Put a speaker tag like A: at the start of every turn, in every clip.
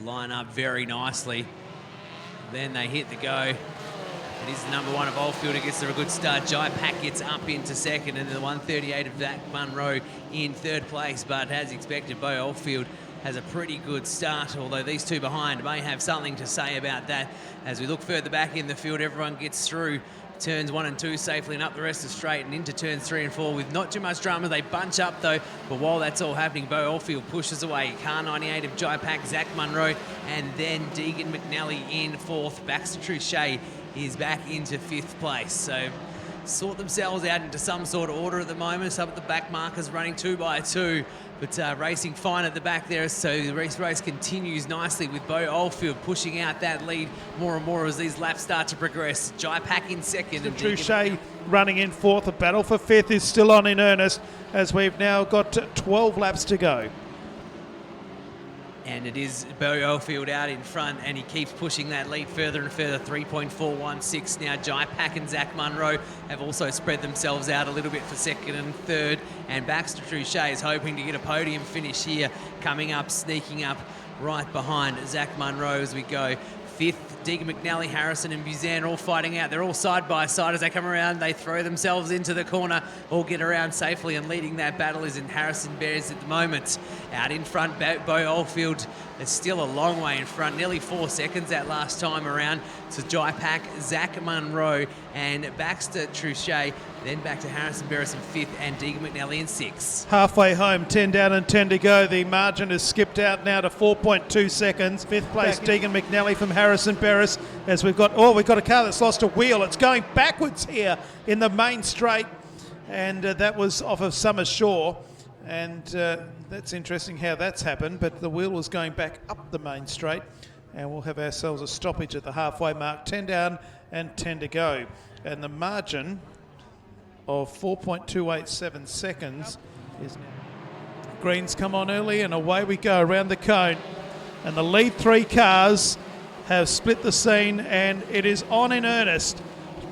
A: line up very nicely. Then they hit the go. It is the number 1 of Oldfield who gets there a good start. Jai Pack gets up into second, and the 138 of Zach Munro in third place. But as expected, Bo Oldfield has a pretty good start, although these two behind may have something to say about that. As we look further back in the field, everyone gets through turns 1 and 2 safely and up the rest of straight and into turns 3 and 4 with not too much drama. They bunch up though, but while that's all happening, Bo Oldfield pushes away. Car 98 of Jai Pack, Zach Munro, and then Deegan McNally in 4th. Baxter Trouchet is back into 5th place. So sort themselves out into some sort of order at the moment. Some of the back markers running 2 by 2, but racing fine at the back there. So the race continues nicely with Bo Oldfield pushing out that lead more and more as these laps start to progress. Jai Pack in second. And
B: Trouchet running in 4th. The battle for 5th is still on in earnest as we've now got 12 laps to go.
A: And it is Bo Oldfield out in front, and he keeps pushing that lead further and further. 3.416 now. Jai Pack and Zach Munro have also spread themselves out a little bit for second and third. And Baxter Trouchet is hoping to get a podium finish here, coming up, sneaking up right behind Zach Munro as we go. 5th, Deegan McNally, Harrison and Buzan all fighting out. They're all side by side as they come around. They throw themselves into the corner, all get around safely, and leading that battle is in Harrison Bears at the moment. Out in front, Bo Oldfield is still a long way in front, nearly 4 seconds that last time around. So Jai Pack, Zach Munro and Baxter Trouchet, then back to Harrison Beres in 5th and Deegan McNally in 6th.
B: Halfway home, 10 down and 10 to go. The margin has skipped out now to 4.2 seconds. 5th place, Deegan McNally from Harrison Beres. As we've got a car that's lost a wheel. It's going backwards here in the main straight, and that was off of Summer Shore. And that's interesting how that's happened, but the wheel was going back up the main straight, and we'll have ourselves a stoppage at the halfway mark. 10 down and 10 to go. And the margin of 4.287 seconds is now. Greens come on early, and away we go around the cone. And the lead 3 cars have split the scene, and it is on in earnest.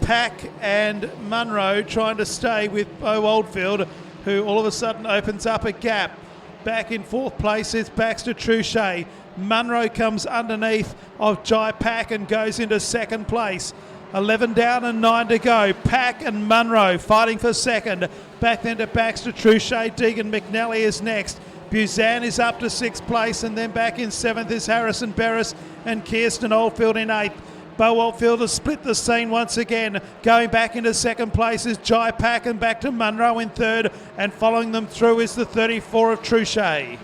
B: Pack and Munro trying to stay with Bo Oldfield, who all of a sudden opens up a gap. Back in 4th place is Baxter Trouchet. Munro comes underneath of Jai Pack and goes into 2nd place. 11 down and 9 to go. Pack and Munro fighting for 2nd. Back then to Baxter Trouchet. Deegan McNally is next. Buzan is up to 6th place, and then back in 7th is Harrison Beres and Kirsten Oldfield in 8th. Bo Oldfield has split the scene once again. Going back into 2nd place is Jai Pack and back to Munro in 3rd, and following them through is the 34 of Trouchet.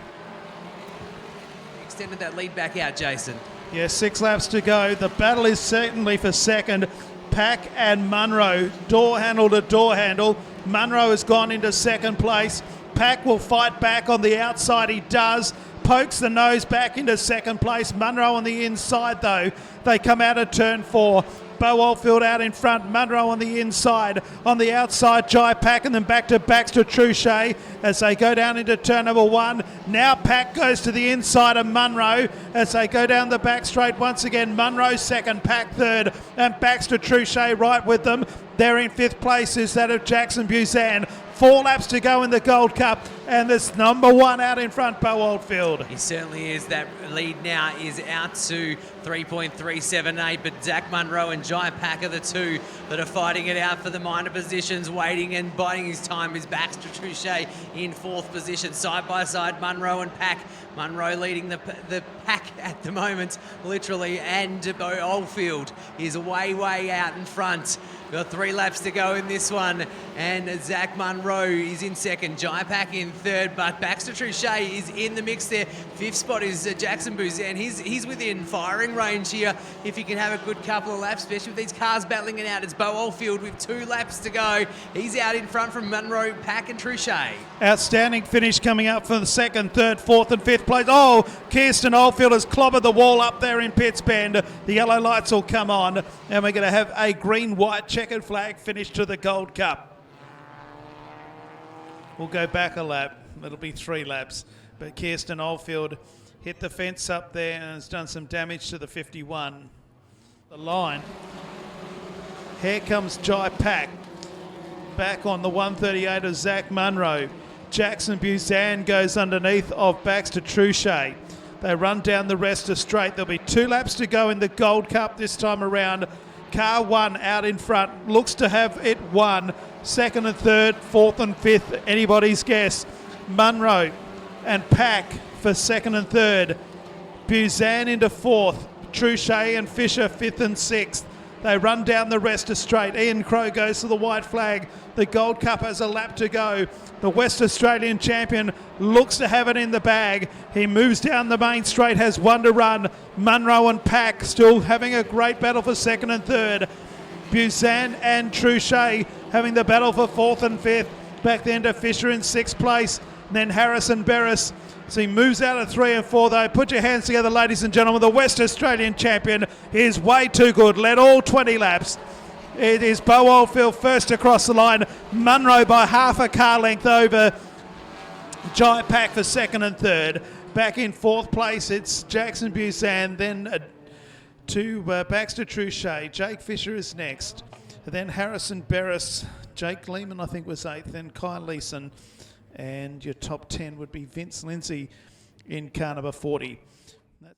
A: Extended that lead back out, Jason.
B: Yes, 6 laps to go. The battle is certainly for 2nd. Pack and Munro, door handle to door handle. Munro has gone into 2nd place. Pack will fight back on the outside. He does. Pokes the nose back into 2nd place. Munro on the inside though. They come out of turn 4. Bo Oldfield out in front, Munro on the inside. On the outside, Jai Pack, and then back to Baxter Trouchet as they go down into turn number 1. Now Pack goes to the inside of Munro as they go down the back straight once again. Munro 2nd, Pack 3rd, and Baxter Trouchet right with them. They're in 5th place is that of Jackson Buzan. 4 laps to go in the Gold Cup, and this number 1 out in front, Bo Oldfield.
A: He certainly is. That lead now is out to 3.378, but Zach Munro and Jai Pack are the 2 that are fighting it out for the minor positions. Waiting and biding his time is Baxter Trouchet in 4th position. Side by side, Munro and Pack. Munro leading the pack at the moment, literally, and Bo Oldfield is way out in front. We've got 3 laps to go in this one, and Zach Munro is in 2nd, Jai Pack in 3rd, but Baxter Trouchet is in the mix there. 5th spot is Jackson Buzan. He's within firing range here if he can have a good couple of laps, especially with these cars battling it out. It's Bo Oldfield with 2 laps to go. He's out in front from Munro, Pack and Trouchet.
B: Outstanding finish coming up for the 2nd, 3rd, 4th and 5th place. Oh, Kirsten Oldfield has clobbered the wall up there in Pitts Bend. The yellow lights will come on, and we're going to have a green-white checkered flag finish to the Gold Cup. We'll go back a lap. It'll be 3 laps. But Kirsten Oldfield hit the fence up there and has done some damage to the 51. The line. Here comes Jai Pack. Back on the 138 of Zach Munro. Jackson Buzan goes underneath of Baxter Trouchet. They run down the rest of straight. There'll be 2 laps to go in the Gold Cup this time around. Car 1 out in front, looks to have it won. Second and third, fourth and fifth, anybody's guess. Munro and Pack for second and third. Buzan into fourth. Truchet and Fisher fifth and sixth. They run down the rest of straight. Ian Crowe goes to the white flag. The Gold Cup has a lap to go. The West Australian champion looks to have it in the bag. He moves down the main straight, has 1 to run. Munro and Pack still having a great battle for second and third. Buzan and Truchet having the battle for fourth and fifth. Back then to Fisher in sixth place. And then Harrison Barris. So he moves out of 3 and 4 though. Put your hands together, ladies and gentlemen. The West Australian champion is way too good. Led all 20 laps. It is Bo Oldfield first across the line. Munro by half a car length over Giant Pack for second and third. Back in fourth place, it's Jackson Buzan. Then to Baxter Truchet. Jake Fisher is next. And then Harrison Barris. Jake Lehman, I think, was eighth. Then Kai Leeson. And your top 10 would be Vince Lindsay in car number 40.